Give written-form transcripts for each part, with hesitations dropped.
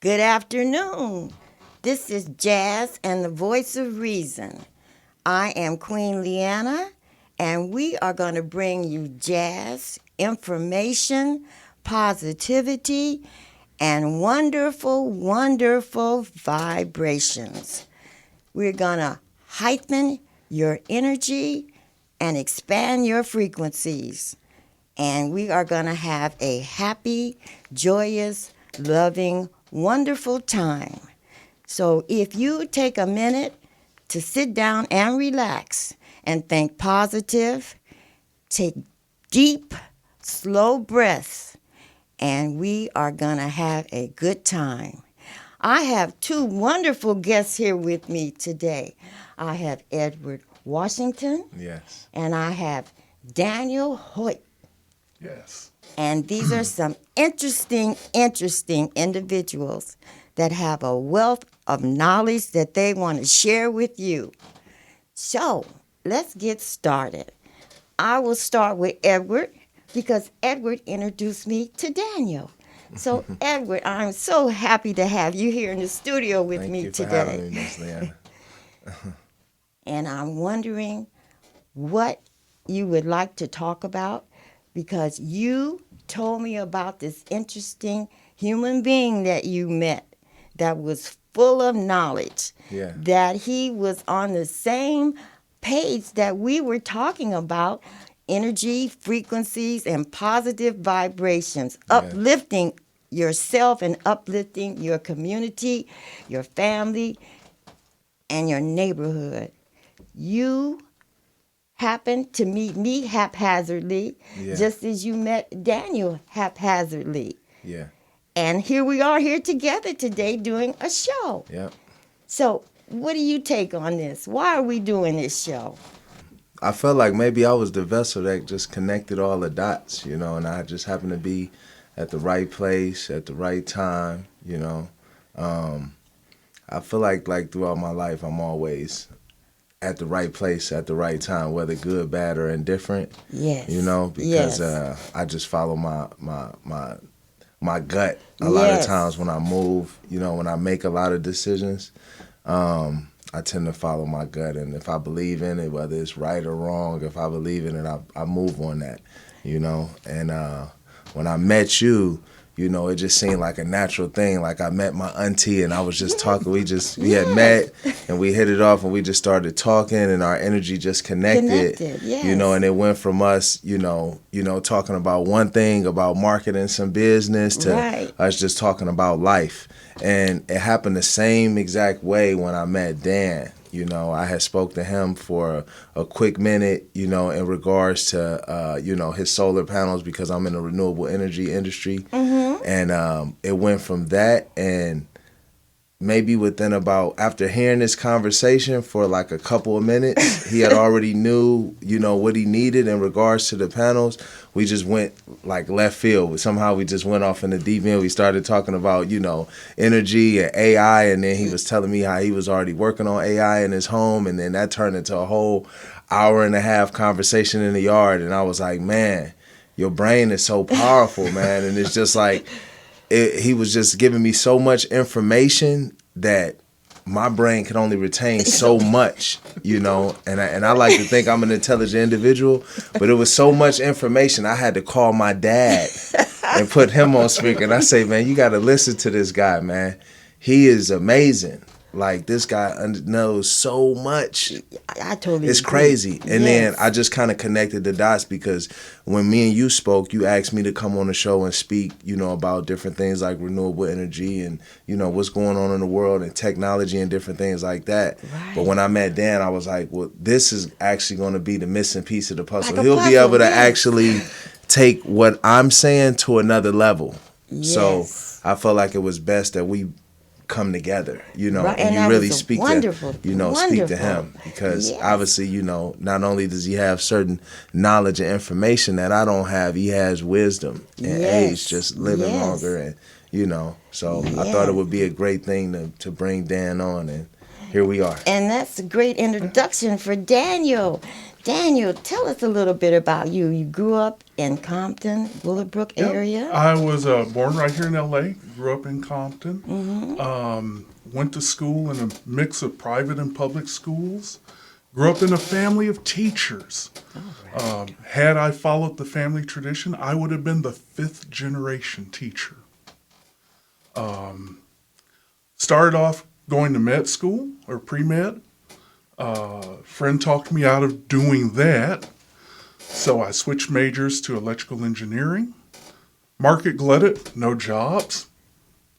Good afternoon. This is Jazz and the Voice of Reason. I am Queen Leanna, and we are going to bring you jazz, information, positivity, and wonderful, wonderful vibrations. We're going to heighten your energy and expand your frequencies. And we are going to have a happy, joyous, loving, wonderful time. So if you take a minute to sit down and relax and think positive, take deep, slow breaths, and we are going to have a good time. I have two wonderful guests here with me today. I have Edward Washington, Yes. and I have Daniel Hoyte. Yes. And these are some interesting individuals that have a wealth of knowledge that they want to share with you. So let's get started. I will start with Edward because Edward introduced me to Daniel. So, Edward, I'm so happy to have you here in the studio with Thank me you for today. having me, Miss Leanna. And I'm wondering what you would like to talk about because you told me about this interesting human being that you met that was full of knowledge. Yeah. That he was on the same page that we were talking about energy, frequencies, and positive vibrations, Yeah. uplifting yourself and uplifting your community, your family, and your neighborhood. You happened to meet me haphazardly, Yeah. just as you met Daniel haphazardly. Yeah. And here we are here together today doing a show. Yep. So, what do you take on this? Why are we doing this show? I felt like maybe I was the vessel that just connected all the dots, and I just happened to be at the right place at the right time. I feel like throughout my life, I'm always at the right place at the right time, whether good, bad, or indifferent. Yes. Because yes. I just follow my gut a lot of times when I move. When I make a lot of decisions, I tend to follow my gut, and if I believe in it, whether it's right or wrong, if I believe in it, I move on that. And when I met you. It just seemed like a natural thing. Like I met my auntie and I was just talking. We had met and we hit it off and we just started talking and our energy just connected. Yes. And it went from us, talking about one thing about marketing some business to us just talking about life. And it happened the same exact way when I met Dan. I had spoke to him for a quick minute, in regards to, his solar panels because I'm in the renewable energy industry. Mm-hmm. And it went from that and maybe after hearing this conversation for like a couple of minutes, he had already knew, what he needed in regards to the panels. We just went like left field. Somehow we just went off in the deep end. We started talking about, energy and AI. And then he was telling me how he was already working on AI in his home. And then that turned into a whole hour and a half conversation in the yard. And I was like, man, your brain is so powerful, man. And it's just like, he was just giving me so much information that my brain can only retain so much, and I like to think I'm an intelligent individual, but it was so much information I had to call my dad and put him on speaker. And I say, man, you got to listen to this guy, man. He is amazing. Like, this guy knows so much. I totally It's agree. crazy. And then Yes. I just kind of connected the dots because when me and you spoke, you asked me to come on the show and speak, about different things like renewable energy and, what's going on in the world and technology and different things like that. Right. But when I met Dan, I was like, well, this is actually going to be the missing piece of the puzzle. Like a He'll be puzzle, able to yes. actually take what I'm saying to another level. Yes. So I felt like it was best that we come together, Right, and you that really was a speak wonderful, speak to wonderful. him because Yes. obviously, not only does he have certain knowledge and information that I don't have, he has wisdom and Yes. age, just living Yes. longer, and so I thought it would be a great thing to bring Dan on, and here we are. And that's a great introduction for Daniel. Daniel, tell us a little bit about you. You grew up in Compton, Willowbrook Yep. area. I was born right here in LA, grew up in Compton, went to school in a mix of private and public schools, grew up in a family of teachers. Had I followed the family tradition, I would have been the 5th generation teacher. Started off going to med school or pre-med. Friend talked me out of doing that. So I switched majors to electrical engineering. Market glutted, no jobs.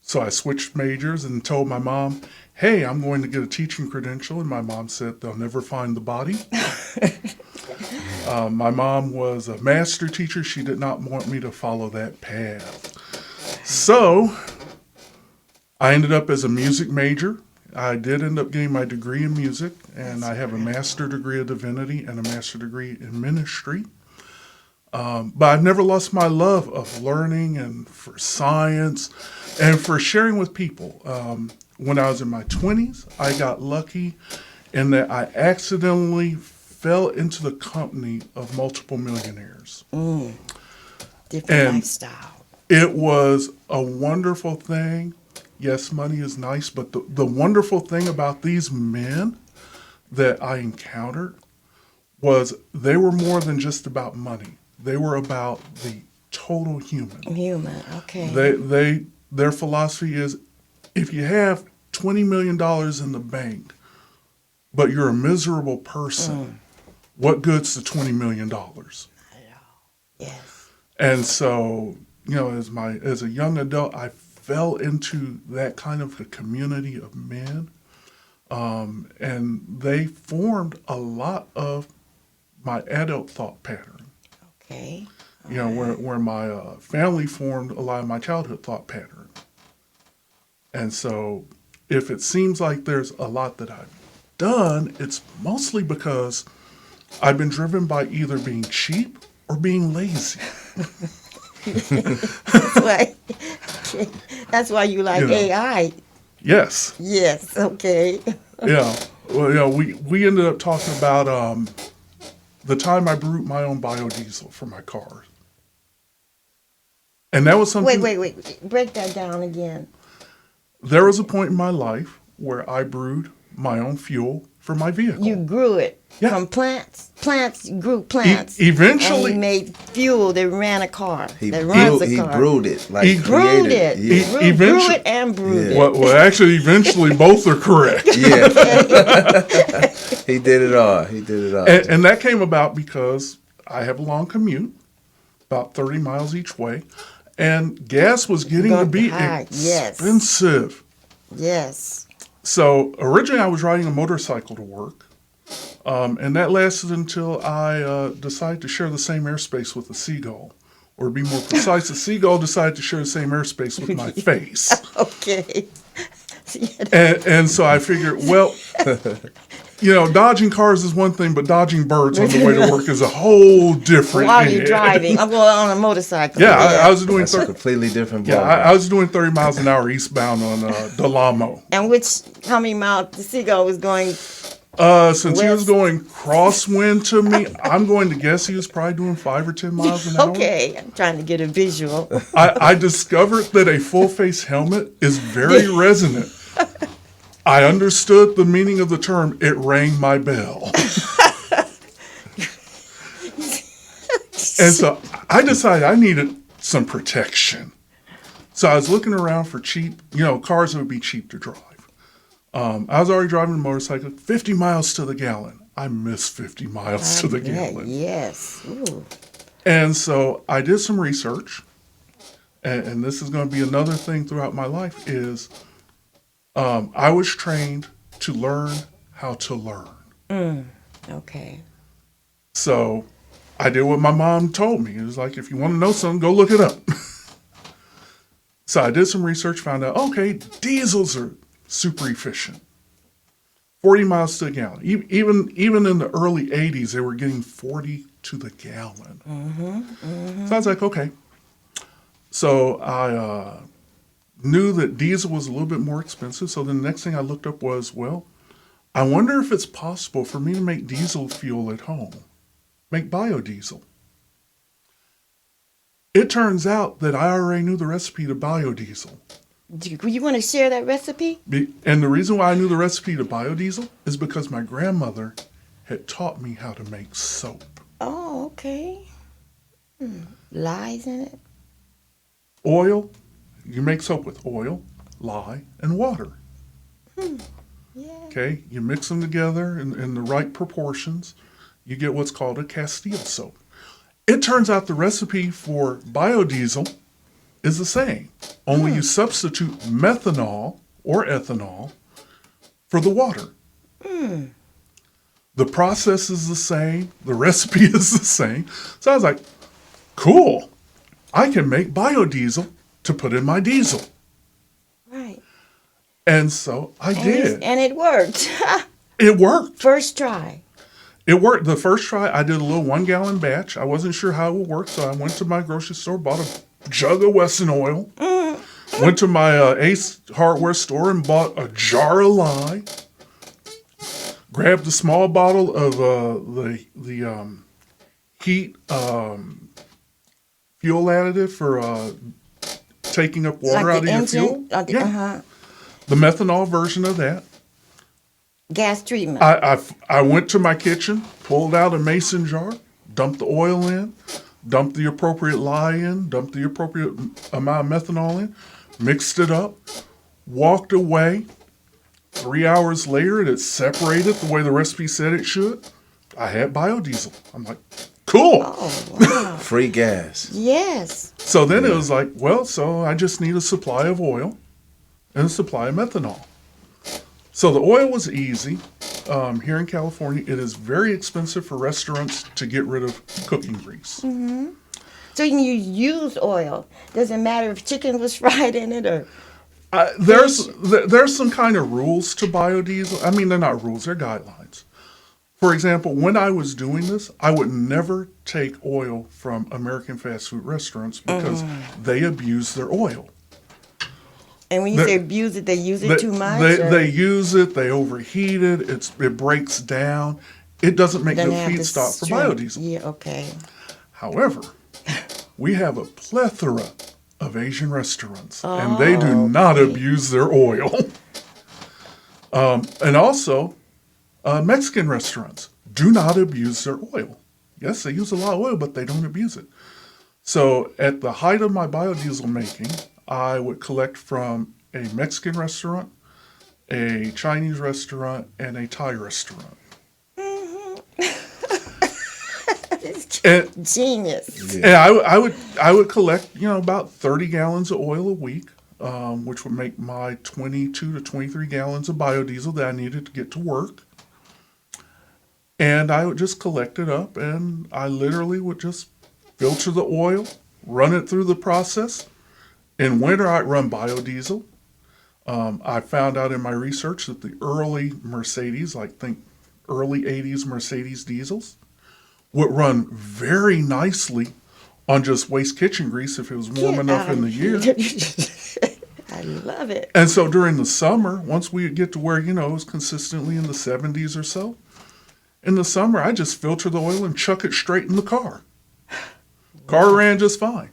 So I switched majors and told my mom, hey, I'm going to get a teaching credential. And my mom said, they'll never find the body. My mom was a master teacher. She did not want me to follow that path. So I ended up as a music major. I did end up getting my degree in music, and I have a master degree of divinity and a master degree in ministry. But I've never lost my love of learning and for science and for sharing with people. When I was in my 20s, I got lucky in that I accidentally fell into the company of multiple millionaires. Different And lifestyle. it was a wonderful thing. Yes, money is nice, but the wonderful thing about these men that I encountered was they were more than just about money. They were about the total human. Human, okay. Their philosophy is, if you have $20 million in the bank, but you're a miserable person, what good's the $20 million? Yes. And so, as a young adult, I fell into that kind of a community of men, and they formed a lot of my adult thought pattern. Okay. Where my family formed a lot of my childhood thought pattern. And so, if it seems like there's a lot that I've done, it's mostly because I've been driven by either being cheap or being lazy. That's why you like AI. Yes. Yes. Okay. Yeah. Well, we ended up talking about the time I brewed my own biodiesel for my car, and that was something. Wait. Break that down again. There was a point in my life where I brewed my own fuel for my vehicle. You grew it from plants. You grew plants. Eventually, and you made fuel that ran a car. He that runs a he car. brewed it. Like He Brewed created it. Yeah. Grew it and brewed it. well, actually, eventually, both are correct. Yeah. He did it all. And that came about because I have a long commute, about 30 miles each way, and gas was getting to be expensive. Yes. So originally I was riding a motorcycle to work, and that lasted until I decided to share the same airspace with a seagull. Or to be more precise, the seagull decided to share the same airspace with my face. Okay. And so I figured, well, dodging cars is one thing, but dodging birds on the way to work is a whole different. While you're driving, I'm going on a motorcycle. Yeah, I was doing That's a completely different ballgame. Yeah, I was doing 30 miles an hour eastbound on Delamo. And how many miles the seagull was going? Since he was going crosswind to me, I'm going to guess he was probably doing 5 or 10 miles an hour. Okay, I'm trying to get a visual. I discovered that a full face helmet is very resonant. I understood the meaning of the term. It rang my bell. And so I decided I needed some protection. So I was looking around for cheap, cars that would be cheap to drive. I was already driving a motorcycle, 50 miles to the gallon. I missed 50 miles to the gallon. Yes. Ooh. And so I did some research, and this is going to be another thing throughout my life, is I was trained to learn how to learn. Okay. So I did what my mom told me. It was like, if you want to know something, go look it up. So I did some research, found out, okay, diesels are super efficient. 40 miles to the gallon. Even in the early 80s, they were getting 40 to the gallon. So I was like, okay. So I knew that diesel was a little bit more expensive. So then the next thing I looked up was, well, I wonder if it's possible for me to make diesel fuel at home, make biodiesel. It turns out that I already knew the recipe to biodiesel. You want to share that recipe? And the reason why I knew the recipe to biodiesel is because my grandmother had taught me how to make soap. Oh, okay. Lies in it? Oil, you make soap with oil, lye, and water. Yeah. Okay, you mix them together in the right proportions. You get what's called a Castile soap. It turns out the recipe for biodiesel is the same, only you substitute methanol or ethanol for the water. The process is the same, the recipe is the same. So I was like, cool, I can make biodiesel to put in my diesel. Right. And so I did. And it worked. It worked. First try. It worked. The first try, I did a little 1 gallon batch. I wasn't sure how it would work, so I went to my grocery store, bought a jug of Wesson oil, went to my Ace hardware store and bought a jar of lye, grabbed a small bottle of the heat fuel additive for taking up water Like out of the your engine? fuel. Yeah. The methanol version of that. Gas treatment. I went to my kitchen, pulled out a mason jar, dumped the oil in, dumped the appropriate lye in, dumped the appropriate amount of methanol in, mixed it up, walked away. 3 hours later, it had separated the way the recipe said it should. I had biodiesel. I'm like, cool. Oh, wow. Free gas. Yes. So then it was like, well, so I just need a supply of oil and a supply of methanol. So the oil was easy. Here in California, it is very expensive for restaurants to get rid of cooking grease. So you use oil. Doesn't matter if chicken was fried in it or... There's some kind of rules to biodiesel. I mean, they're not rules, they're guidelines. For example, when I was doing this, I would never take oil from American fast food restaurants because they abuse their oil. And when you say abuse it, they use it too much? They use it, they overheat it, it breaks down. It doesn't make good feedstock for biodiesel. Yeah, okay. However, we have a plethora of Asian restaurants, and they do not abuse their oil. And also, Mexican restaurants do not abuse their oil. Yes, they use a lot of oil, but they don't abuse it. So at the height of my biodiesel making, I would collect from a Mexican restaurant, a Chinese restaurant, and a Thai restaurant. It's genius. And I would collect, about 30 gallons of oil a week, which would make my 22 to 23 gallons of biodiesel that I needed to get to work. And I would just collect it up, and I literally would just filter the oil, run it through the process. In winter, I'd run biodiesel. I found out in my research that the early Mercedes, think early 80s Mercedes diesels, would run very nicely on just waste kitchen grease if it was warm enough in the year. I love it. And so during the summer, once we get to where, it was consistently in the 70s or so, in the summer, I just filter the oil and chuck it straight in the car. Car ran just fine.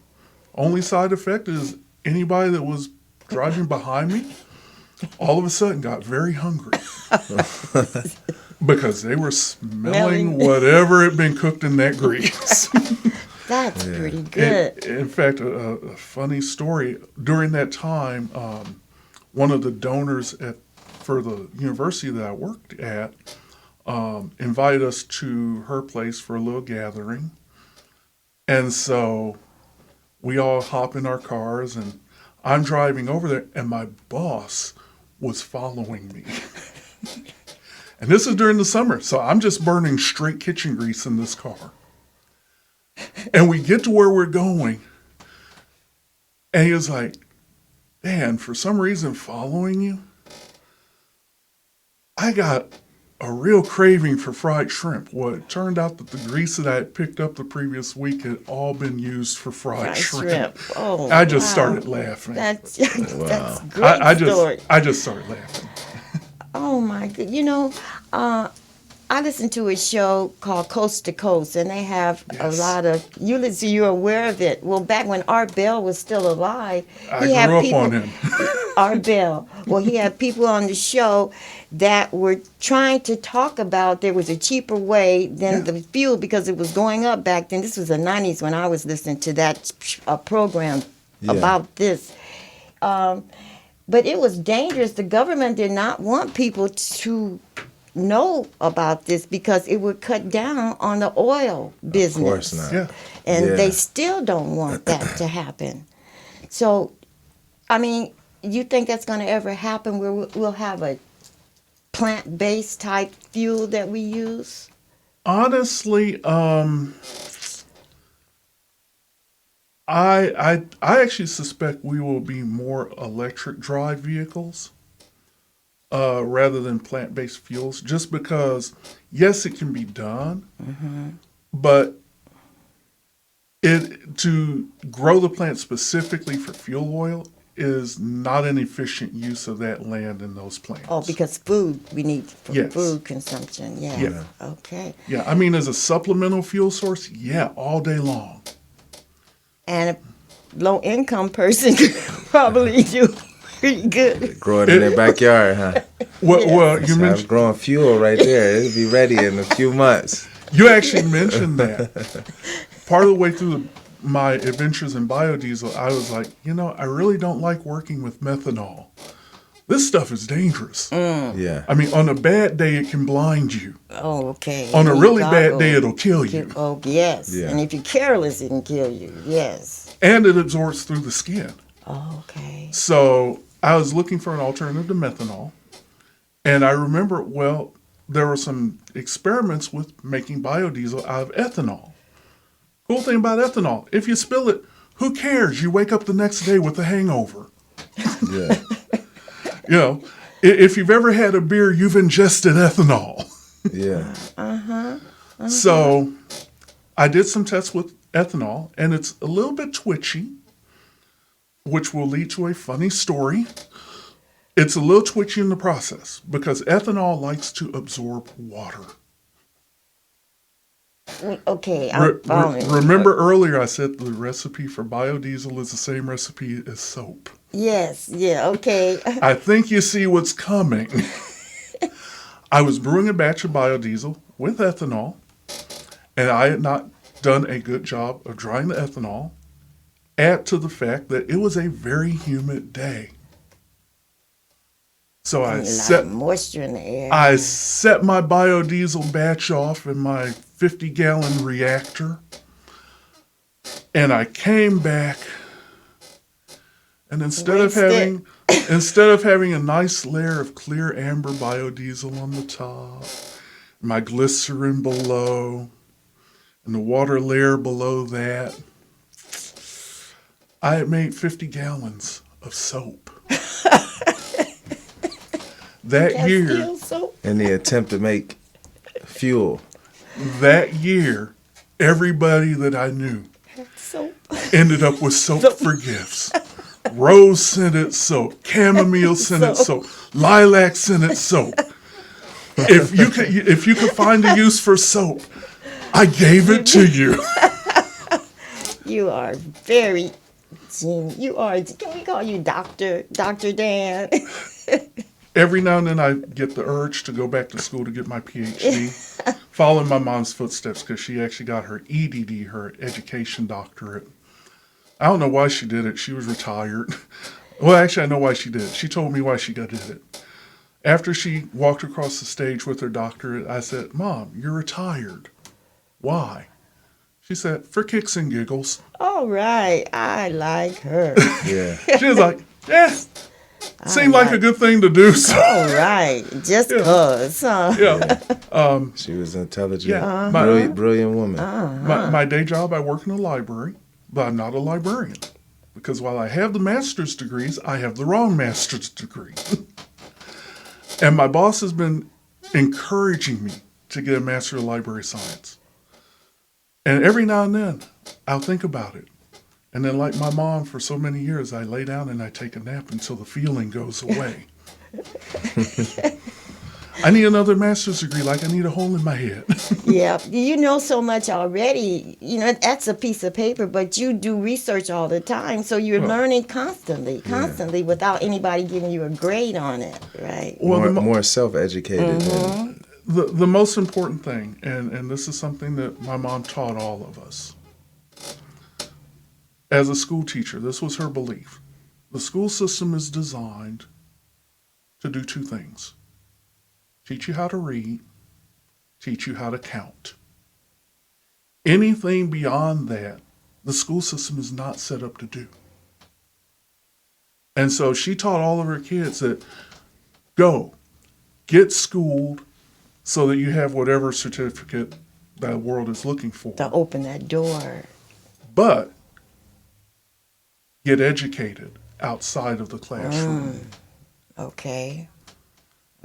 Only side effect is anybody that was driving behind me all of a sudden got very hungry because they were smelling whatever had been cooked in that grease. That's pretty good. In fact, a funny story, during that time, one of the donors for the university that I worked at invited us to her place for a little gathering. And so we all hop in our cars, and I'm driving over there, and my boss was following me. And this is during the summer, so I'm just burning straight kitchen grease in this car. And we get to where we're going, and he was like, Dan, for some reason following you, I got a real craving for fried shrimp. Well, it turned out that the grease that I had picked up the previous week had all been used for fried shrimp. Oh, I just started laughing. That's a great story. I just started laughing. Oh my God! I listen to a show called Coast to Coast, and they have a Yes. lot of you're aware of it. Well, back when Art Bell was still alive, I he had grew up people. on him. Art Bell. Well, he had people on the show that were trying to talk about there was a cheaper way than the fuel because it was going up back then. This was the 90s when I was listening to that program Yeah. about this. But it was dangerous. The government did not want people to know about this because it would cut down on the oil business. Of course not. Yeah. And Yeah. they still don't want that to happen. So, I mean, you think that's going to ever happen where we'll have a plant-based type fuel that we use? Honestly, I actually suspect we will be more electric drive vehicles rather than plant-based fuels, just because yes, it can be done, but it to grow the plant specifically for fuel oil is not an efficient use of that land in those plants. Oh, because food we need for Yes. food consumption. Yeah. Yeah. Okay. Yeah, I mean, as a supplemental fuel source, yeah, all day long. And a low-income person could probably do pretty good. Grow it in their backyard, huh? Well, you So I'm mentioned growing fuel right there. It'll be ready in a few months. you actually mentioned that. Part of the way through my adventures in biodiesel, I was like, I really don't like working with methanol. This stuff is dangerous. Yeah. I mean, on a bad day, it can blind you. Oh, okay. On a You really bad goggle. day, it'll kill you. Oh, yes. Yeah. And if you're careless, it can kill you. Yes. And it absorbs through the skin. Oh, okay. So I was looking for an alternative to methanol. And I remember, there were some experiments with making biodiesel out of ethanol. Cool thing about ethanol, if you spill it, who cares? You wake up the next day with a hangover. Yeah. If you've ever had a beer, you've ingested ethanol. Yeah. So I did some tests with ethanol, and it's a little bit twitchy, which will lead to a funny story. It's a little twitchy in the process because ethanol likes to absorb water. Okay, I'm following. Remember earlier I said the recipe for biodiesel is the same recipe as soap. Yes, yeah, okay. I think you see what's coming. I was brewing a batch of biodiesel with ethanol, and I had not done a good job of drying the ethanol. Add to the fact that it was a very humid day. So A lot of moisture in the air. I set my biodiesel batch off in my 50-gallon reactor, and I came back, and instead of having a nice layer of clear amber biodiesel on the top, my glycerin below, and the water layer below that, I had made 50 gallons of soap. That year, Castile soap. In the attempt to make fuel. everybody that I knew Soap. ended up with soap for gifts. Rose scented soap, chamomile scented soap, lilac scented soap. If you could find a use for soap, I gave it to you. You are very, you are, can we call you Dr. Dan? Every now and then I get the urge to go back to school to get my PhD, following my mom's footsteps because she actually got her EDD, her education doctorate. I don't know why she did it. She was retired. Well, actually, I know why she did it. She told me why she did it. After she walked across the stage with her doctorate, I said, "Mom, you're retired. Why?" She said, "For kicks and giggles." All right, I like her. Yeah. She was like, "Yeah, seemed like a good thing to do." So, All right, just cause, huh? yeah. She was intelligent. Yeah. Brilliant woman. My day job, I work in a library, but I'm not a librarian. Because while I have the master's degrees, I have the wrong master's degree. And my boss has been encouraging me to get a Master of Library Science. And every now and then, I'll think about it. And then, like my mom, for so many years, I lay down and I take a nap until the feeling goes away. I need another master's degree, like I need a hole in my head. Yeah, you know so much already. You know, that's a piece of paper, but you do research all the time. So you're Well, learning constantly, without anybody giving you a grade on it, right? well, More self-educated than the most important thing, and this is something that my mom taught all of us. As a school teacher, this was her belief. The school system is designed to do two things: teach you how to read, teach you how to count. Anything beyond that, the school system is not set up to do. And so she taught all of her kids that go, get schooled so that you have whatever certificate the world is looking for. To open that door. But get educated outside of the classroom. Okay.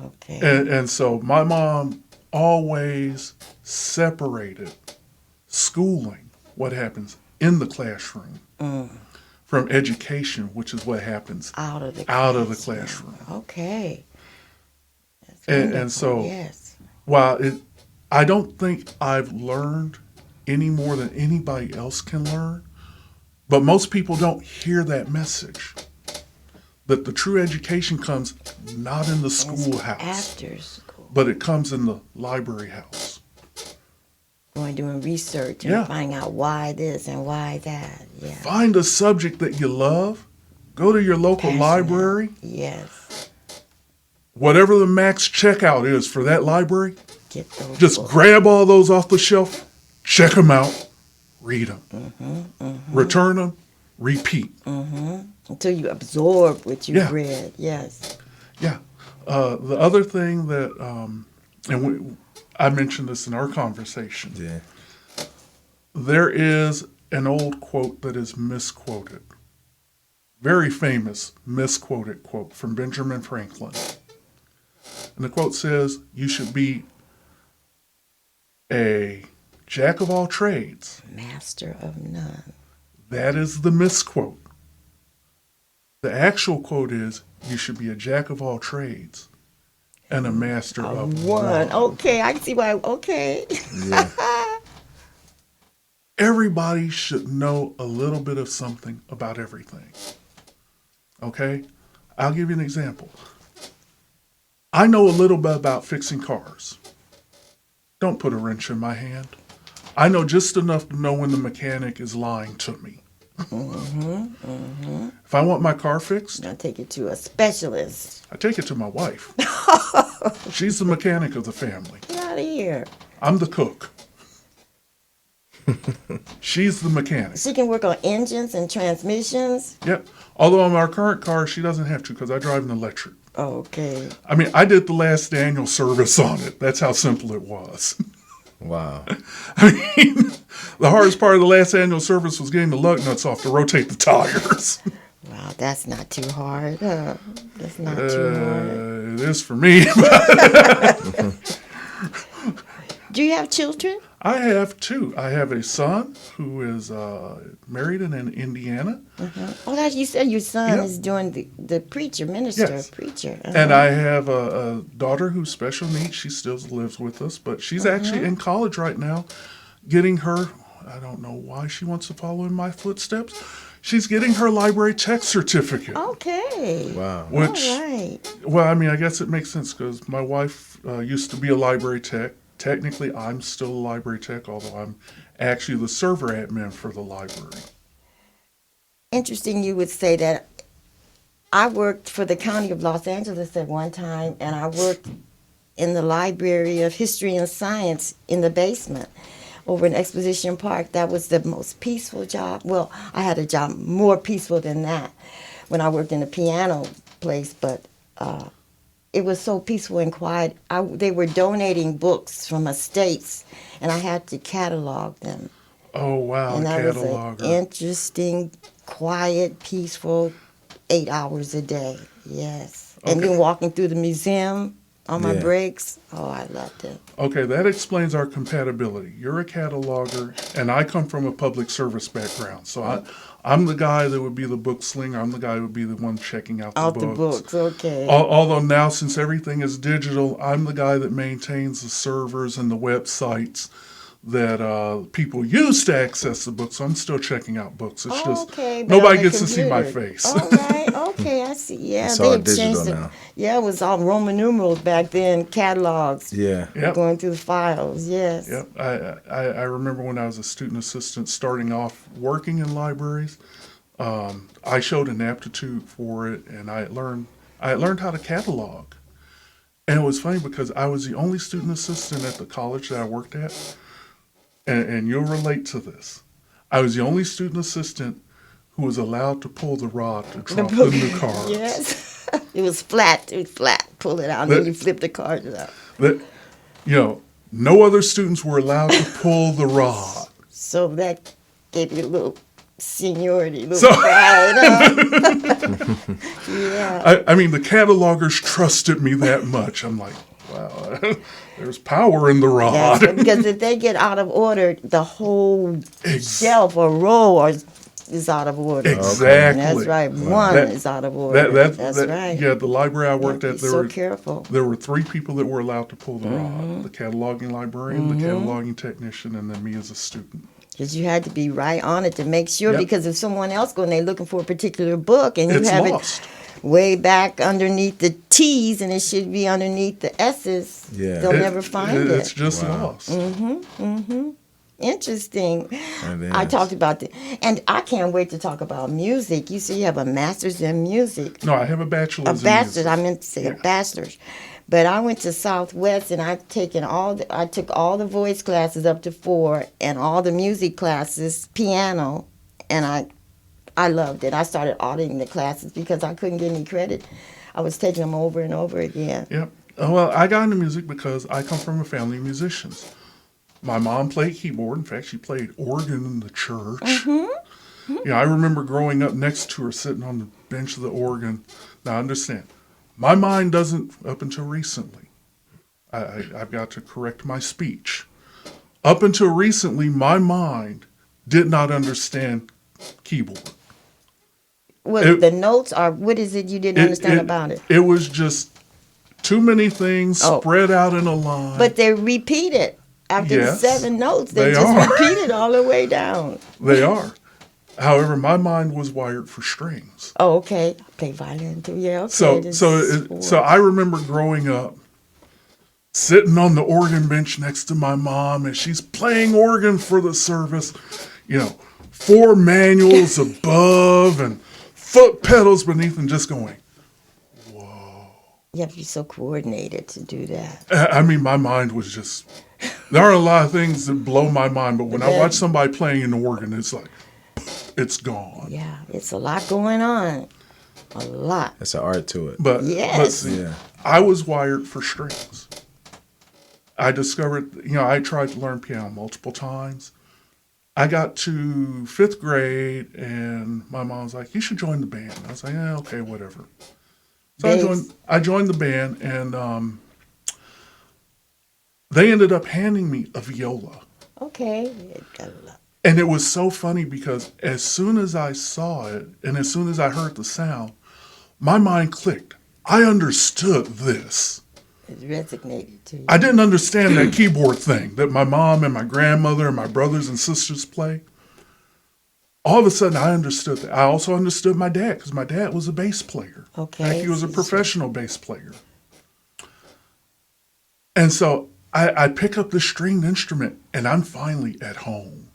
Okay. And so my mom always separated schooling, what happens in the classroom, from education, which is what happens out of the classroom. Okay. That's And so yes. while I don't think I've learned any more than anybody else can learn, but most people don't hear that message. That the true education comes not in the schoolhouse, After school. but it comes in the library house. Going doing research and finding out why this and why that. Yeah. Find a subject that you love. Go to your local Passionate. library. Yes. Whatever the max checkout is for that library, Get those just books. grab all those off the shelf, check them out, read them, return them, repeat. Until you absorb what you Yeah. read. Yes. Yeah. The other thing that, I mentioned this in our conversation, yeah. there is an old quote that is misquoted. Very famous misquoted quote from Benjamin Franklin. And the quote says, you should be a jack of all trades. Master of none. That is the misquote. The actual quote is, you should be a jack of all trades and a master of One. one. Okay, I can see why. Okay. Yeah. Everybody should know a little bit of something about everything. Okay? I'll give you an example. I know a little bit about fixing cars. Don't put a wrench in my hand. I know just enough to know when the mechanic is lying to me. If I want my car fixed, I'll take it to a specialist. I take it to my wife. She's the mechanic of the family. Get out of here. I'm the cook. She's the mechanic. She can work on engines and transmissions. Yep. Although on our current car, she doesn't have to because I drive an electric. Okay. I mean, I did the last annual service on it. That's how simple it was. Wow. I mean, the hardest part of the last annual service was getting the lug nuts off to rotate the tires. Wow, that's not too hard. That's not too hard. It is for me. Do you have children? I have two. I have a son who is married in Indiana. Oh, that you said your son Yep. is doing the preacher, minister, Yes. preacher. And I have a daughter who's special needs. She still lives with us, but she's actually in college right now, getting her, I don't know why she wants to follow in my footsteps. She's getting her library tech certificate. Okay. Wow. Which, All right. well, I mean, I guess it makes sense because my wife used to be a library tech. Technically, I'm still a library tech, although I'm actually the server admin for the library. Interesting you would say that. I worked for the County of Los Angeles at one time, and I worked in the Library of History and Science in the basement over in Exposition Park. That was the most peaceful job. Well, I had a job more peaceful than that when I worked in the piano place, but it was so peaceful and quiet. They were donating books from estates, and I had to catalog them. Oh, wow, And a that was an cataloger. interesting, quiet, peaceful 8 hours a day. Yes. And Okay. then walking through the museum. on my Yeah. breaks. Oh, I loved it. Okay, that explains our compatibility. You're a cataloger, and I come from a public service background. So I'm the guy that would be the book slinger. I'm the guy who would be the one checking out the Out the books. books, okay. Although now, since everything is digital, I'm the guy that maintains the servers and the websites that people use to access the books. So I'm still checking out books. It's just Okay, but nobody on the gets to see my computer. face. All right, okay, I see. Yeah, It's they all had digital changed it. now. Yeah, it was all Roman numerals back then, catalogs. Yeah. Yep. Going through the files, yes. Yep. I remember when I was a student assistant starting off working in libraries, I showed an aptitude for it, and I had learned how to catalog. And it was funny because I was the only student assistant at the college that I worked at, and you'll relate to this. I was the only student assistant who was allowed to pull the rod to drop the new cards. Yes. It was flat. It was flat. Pull it out, and then you flip the cards out. That, no other students were allowed to pull the rod. So that gave you a little seniority, a little So- pride. Huh? Yeah. I mean, the catalogers trusted me that much. I'm like, wow, there's power in the rod. Yes, because if they get out of order, the whole shelf or row is out of order. Exactly. That's right. One That- is out of order. That's right. Yeah, the library I You have worked to at, be so careful. there were 3 people that were allowed to pull the Mm-hmm. rod: the cataloging librarian, the cataloging technician, and then me as a student. Because you had to be right on it to make sure. Yep. Because if someone else goes and they're looking for a particular book and you It's have lost. it way back underneath the T's and it should be underneath the S's, Yeah. they'll never find It's it. just Wow. lost. Interesting. It I is. talked about the, and I can't wait to talk about music. You see, you have a master's in music. No, I have a bachelor's. A in bachelor's. music. I meant to say a bachelor's. But I went to Southwest and I took all the voice classes up to 4 and all the music classes, piano, and I loved it. I started auditing the classes because I couldn't get any credit. I was taking them over and over again. Yep. Well, I got into music because I come from a family of musicians. My mom played keyboard. In fact, she played organ in the church. Yeah, I remember growing up next to her, sitting on the bench of the organ. Now, understand, my mind doesn't, up until recently, I've got to correct my speech. Up until recently, my mind did not understand keyboard. What the notes are? What is it you didn't understand about it? It was just too many things Oh. spread out in a line. But they repeat it after Yes, the 7 notes. They they just are. repeat it all the way down. They are. However, my mind was wired for strings. Oh, okay. I play violin too. Yeah, okay. So This so is it, so I remember growing up, sitting on the organ bench next to my mom, and she's playing organ for the service. 4 manuals above and foot pedals beneath, and just going. You have to be so coordinated to do that. I mean, my mind was just. There are a lot of things that blow my mind, but when I watch somebody playing an organ, it's like, it's gone. Yeah, it's a lot going on. A lot. That's an art to it. But Yes. see, Yeah. I was wired for strings. I discovered, I tried to learn piano multiple times. I got to 5th grade, and my mom was like, "You should join the band." I was like, "Yeah, okay, whatever." So Bass. I joined the band, and they ended up handing me a viola. Okay. And it was so funny because as soon as I saw it and as soon as I heard the sound, my mind clicked. I understood this. It resonated to you. I didn't understand that keyboard thing that my mom and my grandmother and my brothers and sisters play. All of a sudden, I understood that. I also understood my dad because my dad was a bass player. Okay. In fact, he was a professional bass player. And so I pick up this stringed instrument and I'm finally at home.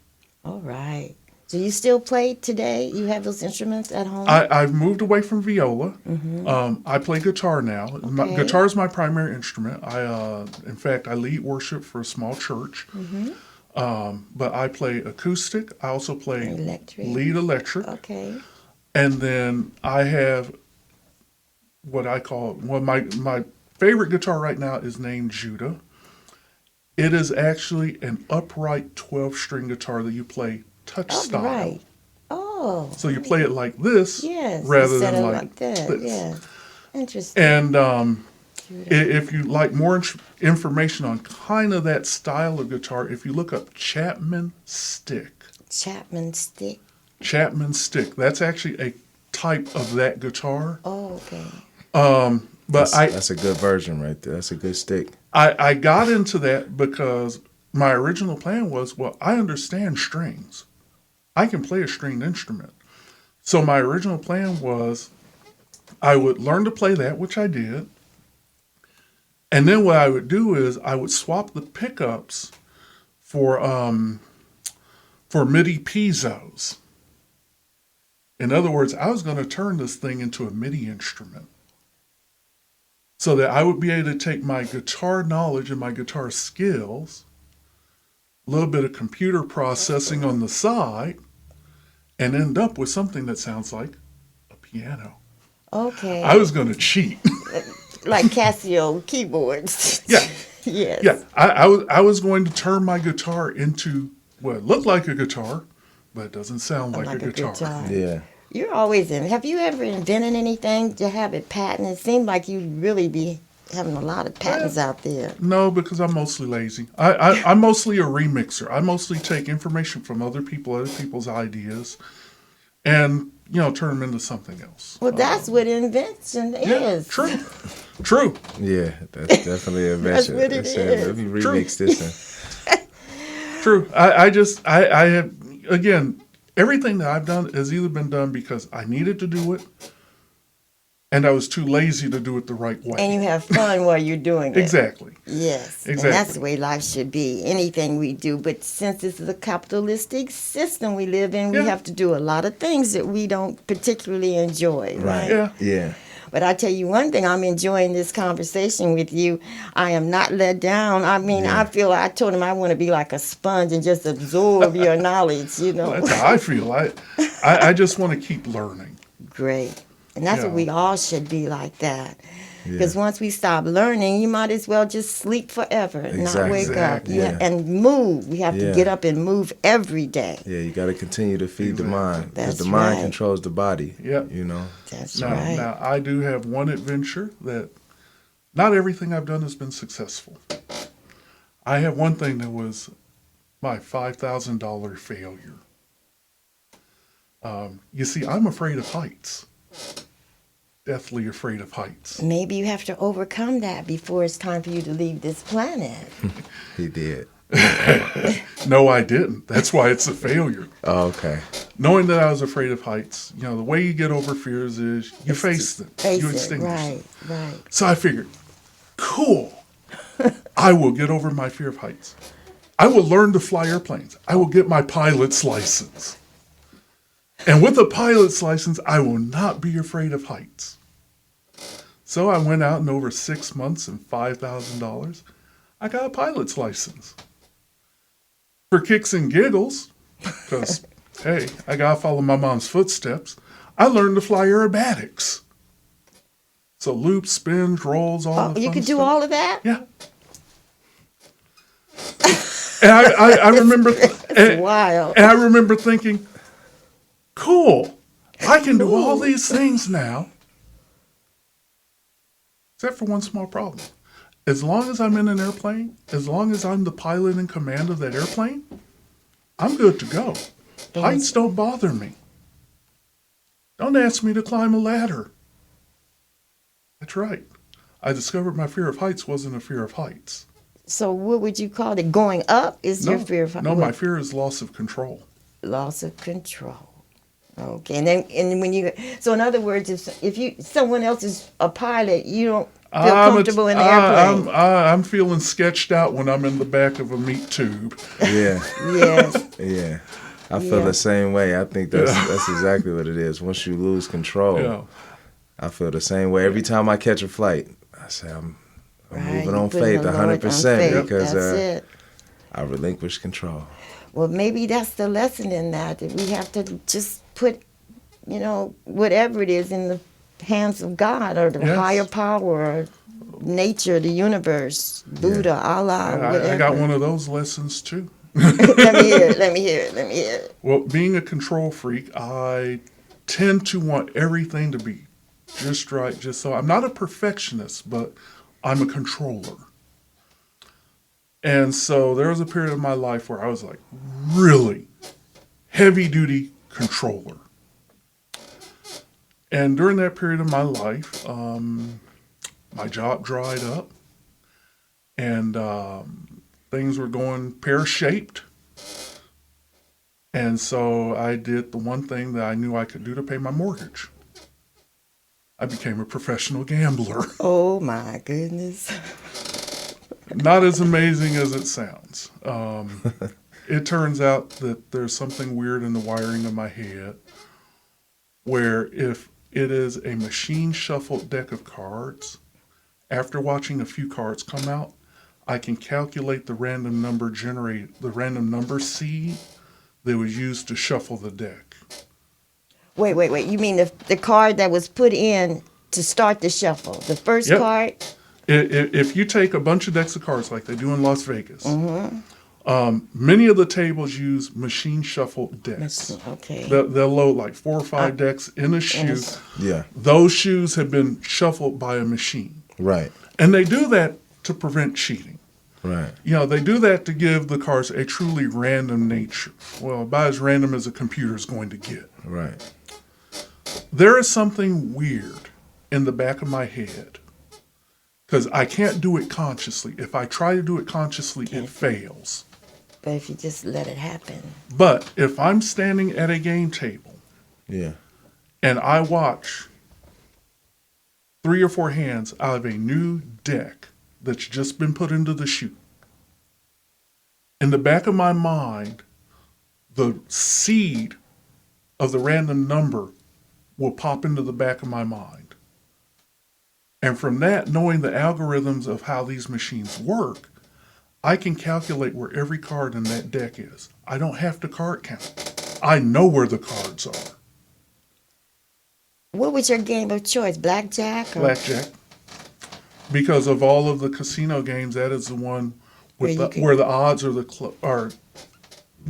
All right. So you still play today? You have those instruments at home? I've moved away from viola. I play guitar now. Okay. Guitar is my primary instrument. In fact, I lead worship for a small church. But I play acoustic. I also play Electric. lead electric. Okay. And then I have what I call, my favorite guitar right now is named Judah. It is actually an upright 12-string guitar that you play touch All style. right. Oh. So you play it like this Yes. rather instead than of like that. this. Yeah. Interesting. And If you like more information on kind of that style of guitar, if you look up Chapman stick. Chapman stick. Chapman stick. That's actually a type of that guitar. Oh, okay. But that's a good version right there. That's a good stick. I got into that because my original plan was, well, I understand strings. I can play a stringed instrument. So my original plan was I would learn to play that, which I did. And then what I would do is I would swap the pickups for MIDI pizzos. In other words, I was going to turn this thing into a MIDI instrument so that I would be able to take my guitar knowledge and my guitar skills, a little bit of computer processing on the side, and end up with something that sounds like a piano. Okay. I was going to cheat. Like Casio keyboards. Yeah. Yes. Yeah. I was going to turn my guitar into what looked like a guitar, but it doesn't sound like a guitar. Yeah. You're always in. Have you ever invented anything to have it patented? It seemed like you'd really be having a lot of patents out there. No, because I'm mostly lazy. I'm mostly a remixer. I mostly take information from other people's ideas, and turn them into something else. Well, that's what invention is. True. Yeah, that's definitely a invention. That's what it is. Let me remix this one. True. I have, again, everything that I've done has either been done because I needed to do it, and I was too lazy to do it the right way. And you have fun while you're doing it. Exactly. Yes. Exactly. And that's the way life should be. Anything we do. But since this is a capitalistic system we live in, we have to do a lot of things that we don't particularly enjoy. Right? Yeah. But I tell you one thing, I'm enjoying this conversation with you. I am not let down. I mean, I told him I want to be like a sponge and just absorb your knowledge, That's how I feel. I just want to keep learning. Great. And that's what we all should be like that. Because once we stop learning, you might as well just sleep forever and not wake up. Yeah. And move. We have to get up and move every day. Yeah, you got to continue to feed the mind. That's Because the mind right. controls the body. Yep. That's right. Now, I do have one adventure that not everything I've done has been successful. I have one thing that was my $5,000 failure. You see, I'm afraid of heights. Deathly afraid of heights. Maybe you have to overcome that before it's time for you to leave this planet. He did. No, I didn't. That's why it's a failure. Oh, okay. Knowing that I was afraid of heights, the way you get over fears is you face them. You extinguish them. Right. So I figured, cool. I will get over my fear of heights. I will learn to fly airplanes. I will get my pilot's license. And with a pilot's license, I will not be afraid of heights. So I went out and over 6 months and $5,000, I got a pilot's license. For kicks and giggles, because, hey, I got to follow my mom's footsteps, I learned to fly aerobatics. So loops, spins, rolls, all the fun stuff. You could do all of that? Yeah. And I remember... It's wild. And I remember thinking, cool, I can do all these things now. Except for one small problem. As long as I'm in an airplane, as long as I'm the pilot in command of that airplane, I'm good to go. Heights don't bother me. Don't ask me to climb a ladder. That's right. I discovered my fear of heights wasn't a fear of heights. So what would you call it? Going up is your fear of heights? No, my fear is loss of control. Loss of control. Okay, and when you in other words, if someone else is a pilot, you don't feel comfortable in the airplane. I'm feeling sketched out when I'm in the back of a meat tube. Yeah. Yes. Yeah. I feel the same way. I think that's exactly what it is. Once you lose control, I feel the same way. Every time I catch a flight, I say I'm moving on faith 100% because I relinquish control. Well, maybe that's the lesson in that we have to just put, whatever it is in the hands of God or the higher power or nature, the universe, Buddha, Allah, whatever. I got one of those lessons too. Let me hear it. Well, being a control freak, I tend to want everything to be just right, just so. I'm not a perfectionist, but I'm a controller. And so there was a period of my life where I was like really heavy duty controller. And during that period of my life, my job dried up and things were going pear shaped. And so I did the one thing that I knew I could do to pay my mortgage. I became a professional gambler. Oh my goodness. Not as amazing as it sounds. It turns out that there's something weird in the wiring of my head where if it is a machine shuffled deck of cards, after watching a few cards come out, I can calculate the random number seed that was used to shuffle the deck. Wait. You mean the card that was put in to start the shuffle? The first Yep. card? If you take a bunch of decks of cards like they do in Las Vegas, many of the tables use machine shuffled decks. Okay. They'll load like 4 or 5 decks in a shoe. Yeah. Those shoes have been shuffled by a machine. Right. And they do that to prevent cheating. Right. They do that to give the cards a truly random nature. Well, about as random as a computer is going to get. Right. There is something weird in the back of my head because I can't do it consciously. If I try to do it consciously, it fails. But if you just let it happen. But if I'm standing at a game table Yeah. and I watch 3 or 4 hands out of a new deck that's just been put into the chute, in the back of my mind, the seed of the random number will pop into the back of my mind. And from that, knowing the algorithms of how these machines work, I can calculate where every card in that deck is. I don't have to card count. I know where the cards are. What was your game of choice? Blackjack? Or? Blackjack. Because of all of the casino games, that is the one with where the odds are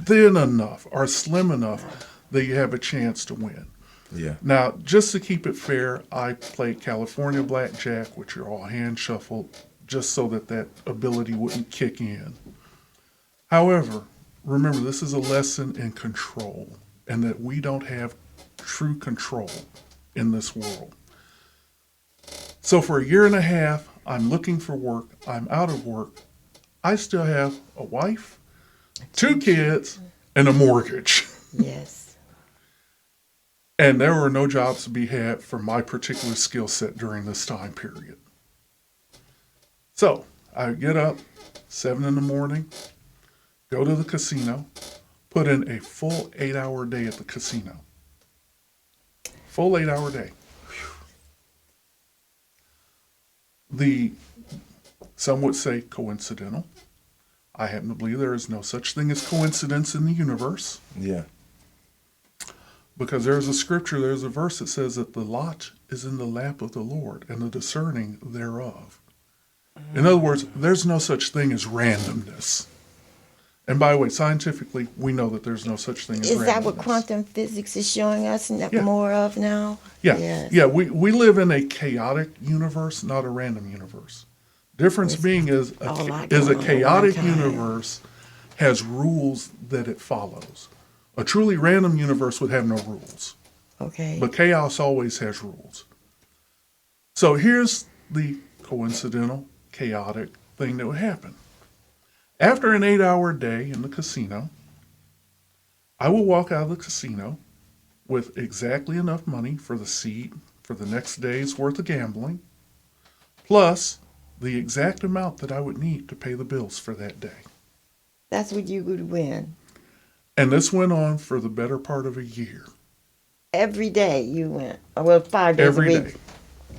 thin enough, are slim enough that you have a chance to win. Yeah. Now, just to keep it fair, I played California Blackjack, which are all hand shuffled, just so that ability wouldn't kick in. However, remember, this is a lesson in control, and that we don't have true control in this world. So for a year and a half, I'm looking for work. I'm out of work. I still have a wife, 2 kids, and a mortgage. Yes. And there were no jobs to be had for my particular skill set during this time period. So I would get up 7 in the morning, go to the casino, put in a full 8-hour day at the casino. Full 8-hour day. Some would say coincidental. I happen to believe there is no such thing as coincidence in the universe. Yeah. Because there's a verse that says that the lot is in the lap of the Lord and the discerning thereof. In other words, there's no such thing as randomness. And by the way, scientifically, we know that there's no such thing as randomness. Is that what quantum physics is showing us more of now? Yeah. Yes. Yeah, we live in a chaotic universe, not a random universe. Difference being is a chaotic universe has rules that it follows. A truly random universe would have no rules. Okay. But chaos always has rules. So here's the coincidental, chaotic thing that would happen. After an 8-hour day in the casino, I will walk out of the casino with exactly enough money for the seed for the next day's worth of gambling, plus the exact amount that I would need to pay the bills for that day. That's what you would win. And this went on for the better part of a year. Every day you went. Well, 5 days Every a week. day.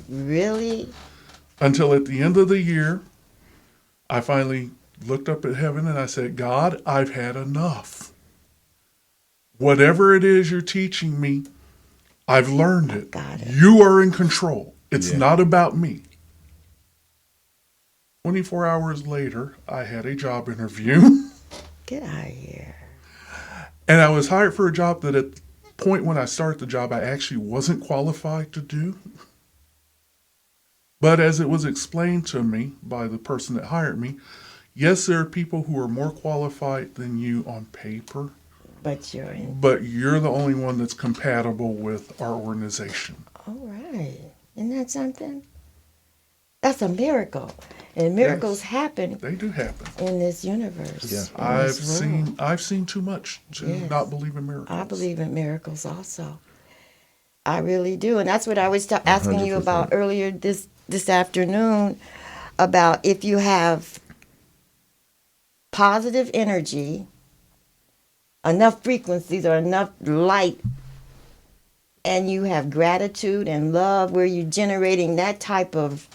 Really? Until at the end of the year, I finally looked up at heaven and I said, God, I've had enough. Whatever it is you're teaching me, I've learned it. Got it. You are in control. It's Yeah. not about me. 24 hours later, I had a job interview. Get out of here. And I was hired for a job that at the point when I started the job, I actually wasn't qualified to do. But as it was explained to me by the person that hired me, yes, there are people who are more qualified than you on paper, But you're in. but you're the only one that's compatible with our organization. All right. Isn't that something? That's a miracle. And miracles happen They do happen. in this universe. Yeah. in this world. I've seen too much to Yes. not believe in miracles. I believe in miracles also. I really do. And that's what I was asking you about 100%. earlier this afternoon, about if you have positive energy, enough frequencies or enough light, and you have gratitude and love where you're generating that type of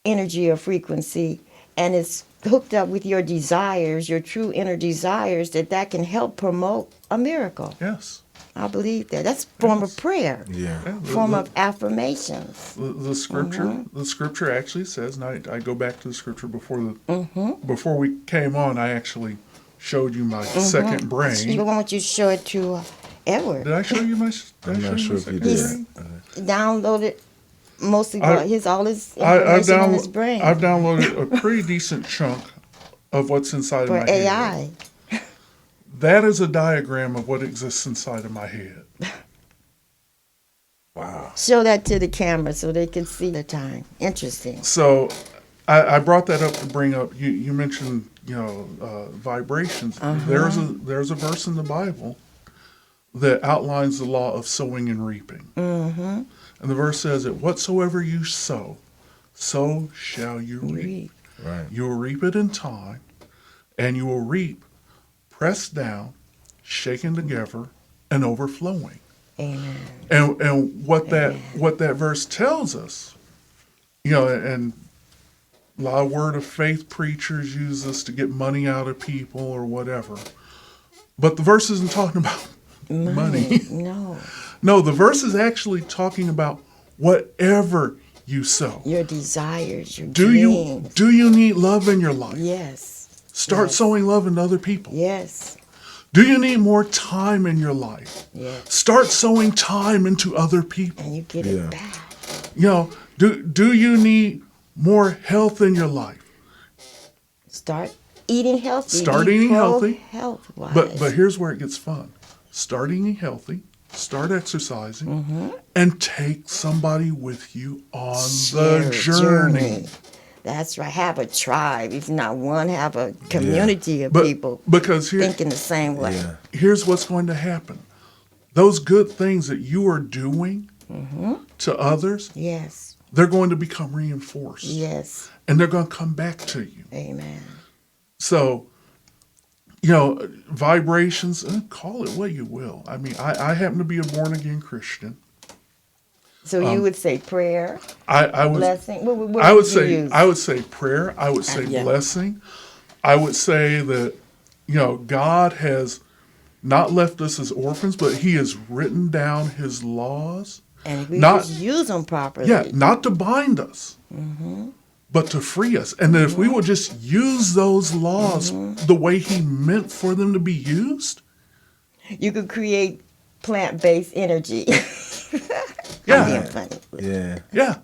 energy or frequency, and it's hooked up with your desires, your true inner desires, that can help promote a miracle. Yes. I believe that. That's a form of prayer, Yeah. Yeah, form of affirmations. the scripture the scripture actually says, and I go back to the scripture before before we came on. I actually showed you my second brain. You want you to show it to Edward. Did I show you my? I'm not sure if you did. He's downloaded mostly I- all his I've, information in his brain I've downloaded a pretty decent chunk of what's inside for of my AI. head. That is a diagram of what exists inside of my head. Wow. Show that to the camera so they can see the time. Interesting. So I brought that up to bring up, you mentioned, vibrations. There's a verse in the Bible that outlines the law of sowing and reaping. Mm-hmm. And the verse says that whatsoever you sow, so shall you reap. Reap. Right. You will reap it in time, and you will reap pressed down, shaken together, and overflowing. Amen. And what that verse tells us, and a lot of word of faith preachers use this to get money out of people or whatever. But the verse isn't talking about money. No. No, the verse is actually talking about whatever you sow. Your desires, your Do dreams. you need love in your life? Yes. Start Yes. sowing love into other people. Yes. Do you need more time in your life? Yes. Start sowing time into other people. And you get Yeah. it back. Do you need more health in your life? Start eating healthy. Start Be eating healthy. Health-wise. But here's where it gets fun. Start eating healthy, start exercising, and take somebody with you on the Share a journey. That's right. Have a tribe. If not one, have a community of But people because thinking the same way. Yeah. here's what's going to happen. Those good things that you are doing to others, Yes. they're going to become reinforced. Yes. And they're going to come back to you. Amen. So, vibrations, call it what you will. I mean, I happen to be a born again Christian. So you would say prayer, I would blessing. What I would you say use? I would say prayer. I would say Yeah. blessing. I would say that God has not left us as orphans, but He has written down His laws. And if we not- just use them properly. Yeah, not to bind us, but to free us. And that if we will just use those laws the way He meant for them to be used, You could create plant-based energy. Yeah. I'm being funny. Yeah. yeah,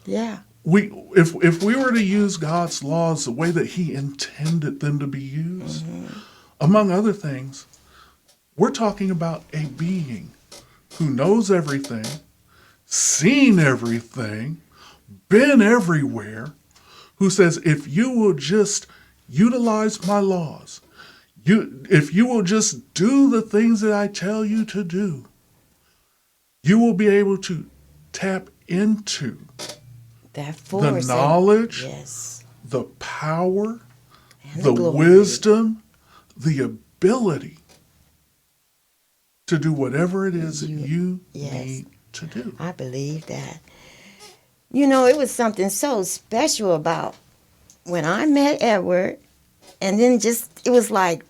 Yeah. if we were to use God's laws the way that He intended them to be used, among other things, we're talking about a being who knows everything, seen everything, been everywhere, who says, if you will just utilize my laws, if you will just do the things that I tell you to do, you will be able to tap into That force. the knowledge, Yes. the power, And the glory. wisdom, the ability to do whatever it is that you Yes. need to do. I believe that. It was something so special about when I met Edward, and then it was like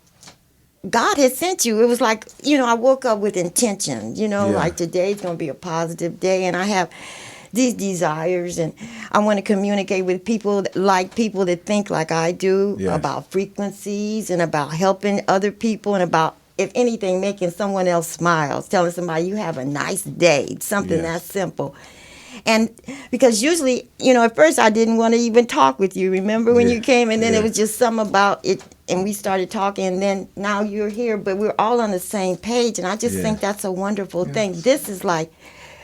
God had sent you. It was like, I woke up with intention, like today's going to be a positive day, and I have these desires, and I want to communicate with people that think like I do, Yes. about frequencies and about helping other people and about, if anything, making someone else smile, telling somebody you have a nice day, something Yes. that simple. And because usually, at first I didn't want to even talk with you. Remember when Yeah, you came, and then yeah. it was just something about it, and we started talking, and then now you're here, but we're all on the same page, and I just Yeah. think that's a wonderful thing. Yes. This is like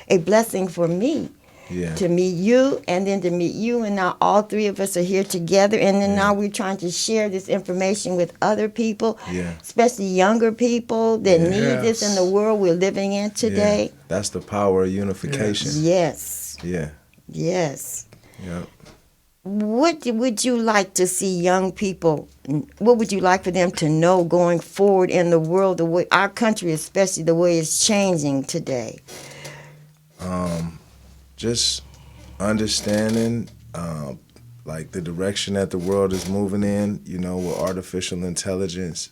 a blessing for me. Yeah. To meet you, and then to meet you, and now all three of us are here together, and then Yeah. now we're trying to share this information with other people, Yeah. especially younger people that Yeah. need this in the Yes. world we're living in today. Yeah. That's the power of unification. Yes, Yeah. yes. Yeah. What would you like to see young people? What would you like for them to know going forward in the world, the way our country, especially the way it's changing today? Just understanding like the direction that the world is moving in, with artificial intelligence.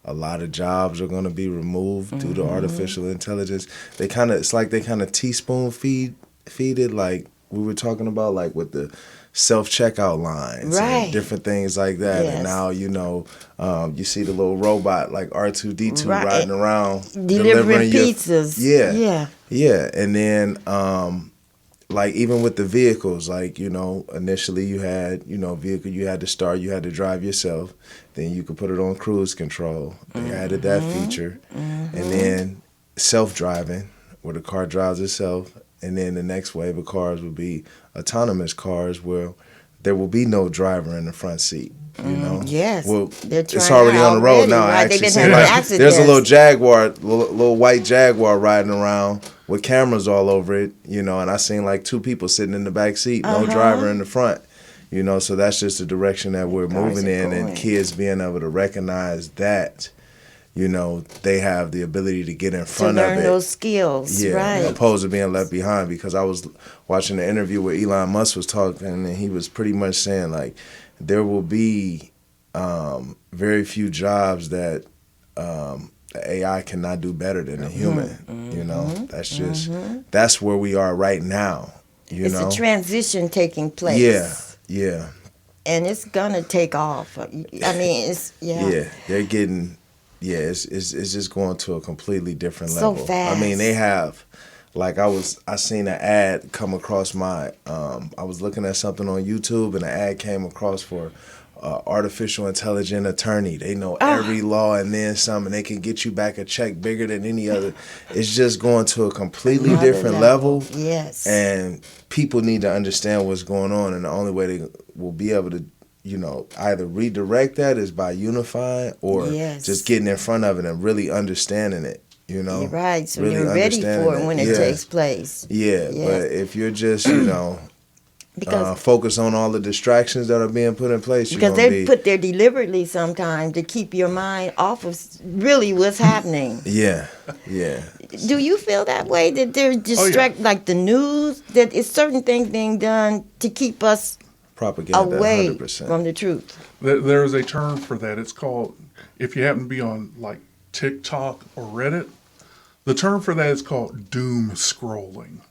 A lot of jobs are going to be removed due to artificial intelligence. It's like they kind of teaspoon feed it, like we were talking about, like with the self-checkout lines Right. and different things like that. Yes. And now, you see the little robot like R2D2 Right. riding around Delivering your pizzas. Yeah. Yeah. Yeah. And then like even with the vehicles, like, initially you had, vehicle you had to start, you had to drive yourself. Then you could put it on cruise control. They added that feature. And then self-driving, where the car drives itself. And then the next wave of cars would be autonomous cars, where there will be no driver in the front seat. Yes. Well, They're it's trying already that on the road already, now. I right? They've actually been seen having like accidents. there's a little white Jaguar riding around with cameras all over it, and I seen like two people sitting in the back seat, no driver in the front. So that's just the direction that we're Cars moving are in, going. and kids being able to recognize that, they have the ability to get in To front of learn it. those skills, Yeah, right? opposed to being left behind. Because I was watching the interview where Elon Musk was talking, and he was pretty much saying like there will be very few jobs that the AI cannot do better than a human. That's where we are right now. It's a transition taking place. Yeah. And it's gonna take off. I mean, Yeah, they're getting. Yeah, it's just going to a completely different So level. fast. I mean, they have, like I seen an ad come across my. I was looking at something on YouTube, and an ad came across for artificial intelligent attorney. They know every law and then some, and they can get you back a check bigger than any other. It's just going to a completely Another different level. Yes. And people need to understand what's going on, and the only way they will be able to, either redirect that is by unifying or Yes. just getting in front of it and really understanding it. You're right. So really you're ready understanding for it when it Yeah. takes place. Yeah, Yeah. but if you're just, Because focus on all the distractions that are being put in place, you're because gonna they be. put there deliberately sometimes to keep your mind off of really what's happening. Yeah. Do you feel that way, that they're like the news, that it's certain things being done to keep us Propaganda, away 100%. from the truth? There is a term for that. It's called, if you happen to be on like TikTok or Reddit, the term for that is called doom scrolling.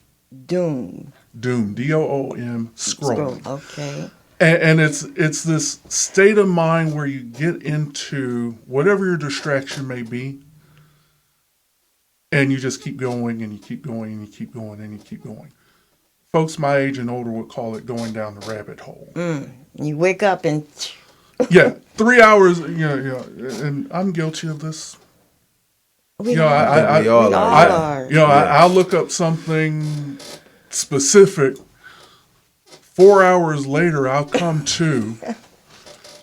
Doom. Doom, DOOM, scrolling. Okay. And it's this state of mind where you get into whatever your distraction may be, and you just keep going and you keep going and you keep going and you keep going. Folks my age and older would call it going down the rabbit hole. You wake up and Yeah, 3 hours. And I'm guilty of this. we You know, are. we all we are, all yeah. are. I'll look up something specific. 4 hours later, I'll come to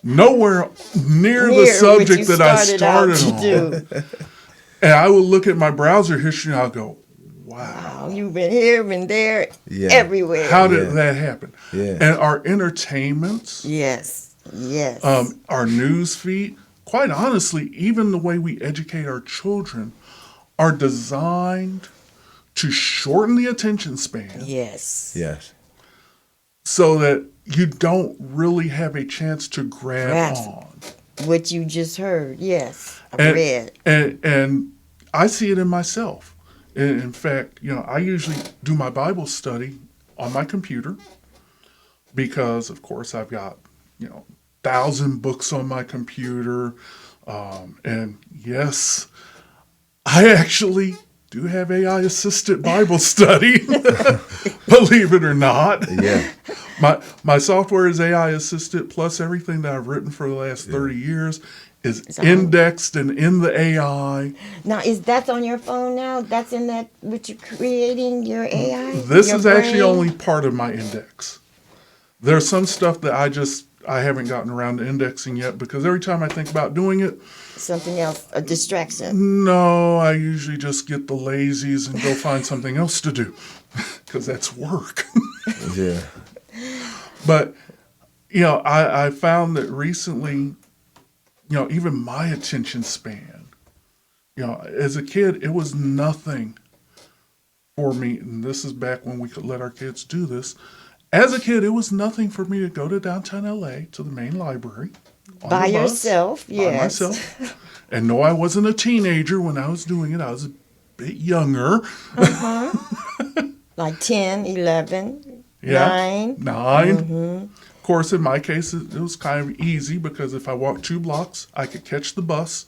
nowhere near the Near what subject you that I out started to on. do. And I will look at my browser history and I'll go, wow, You've been here, been there, Yeah. everywhere. how did Yeah. that happen? Yeah. And our entertainments, Yes. our news feed, quite honestly, even the way we educate our children are designed to shorten the attention span Yes. Yes. so that you don't really have a chance to grasp Grasp. on. What you just heard. Yes. I And, read. and I see it in myself. In fact, I usually do my Bible study on my computer because, of course, I've got 1,000 books on my computer. And yes, I actually do have AI assisted Bible study, believe it or not. Yeah. My software is AI assisted, plus everything that I've written for the last 30 years is It's on. indexed and in the AI. Now, is that on your phone now? That's in that, what you're creating, your AI? This Your is actually brain? only part of my index. There's some stuff that I haven't gotten around to indexing yet, because every time I think about doing it, Something else, a distraction. no, I usually just get the lazies and go find something else to do, because that's work. Yeah. But, I found that recently, even my attention span, as a kid, it was nothing for me. And this is back when we could let our kids do this. As a kid, it was nothing for me to go to downtown LA to the main library. On By the bus, yourself, By yes. myself. And no, I wasn't a teenager when I was doing it. I was a bit younger. Like 10, 11, Yeah. 9. 9. Of course, in my case, it was kind of easy, because if I walked 2 blocks, I could catch the bus.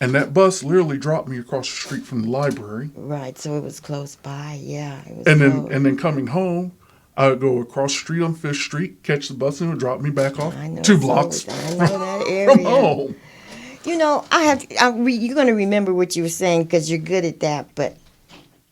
And that bus literally dropped me across the street from the library. Right, so it was close by, yeah. It was And close. then coming home, I would go across the street on Fifth Street, catch the bus, and it would drop me back off I know 2 so- blocks I know that from area. home. You know, you're going to remember what you were saying because you're good at that. But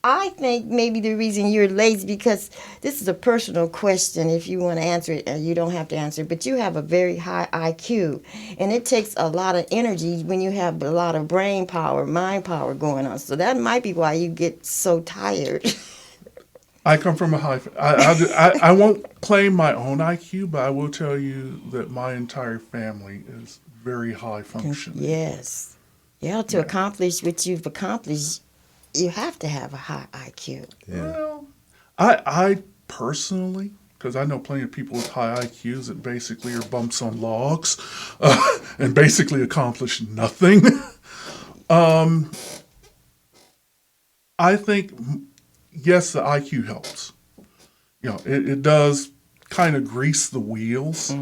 I think maybe the reason you're lazy, because this is a personal question. If you want to answer it, you don't have to answer it. But you have a very high IQ, and it takes a lot of energy when you have a lot of brain power, mind power going on. So that might be why you get so tired. I come from a high. I won't claim my own IQ, but I will tell you that my entire family is very high functioning. Yes. Yeah, to accomplish what you've accomplished, you have to have a high IQ. Yeah. Well, I personally, because I know plenty of people with high IQs that basically are bumps on logs, and basically accomplish nothing. I think, yes, the IQ helps. It does kind of grease the wheels.